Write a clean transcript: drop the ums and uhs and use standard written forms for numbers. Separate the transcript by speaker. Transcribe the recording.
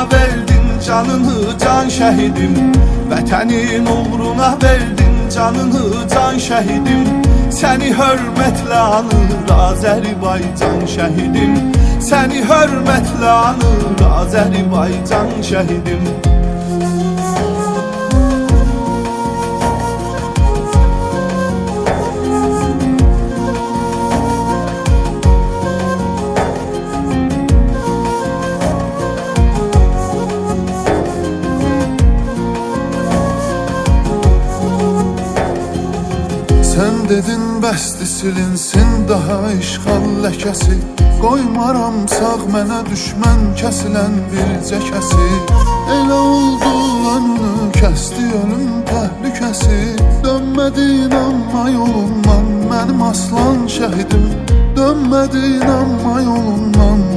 Speaker 1: uğruna verdin canını can şehidim. Vətənin uğruna verdin canını can şehidim. Səni hörmətlə anır Azərbaycan şəhidim. Səni hörmətlə anır Azərbaycan şəhidim.
Speaker 2: Sən dedin bəsdi silinsin daha işğal ləkəsi. Qoymaram sağ mənə düşmən kəsilən bircə kəsi. Elə oldu önünü kəsdi ölüm təhlükəsi. Dönmədin amma yolundan mənim aslan şəhidim. Dönmədin amma yolundan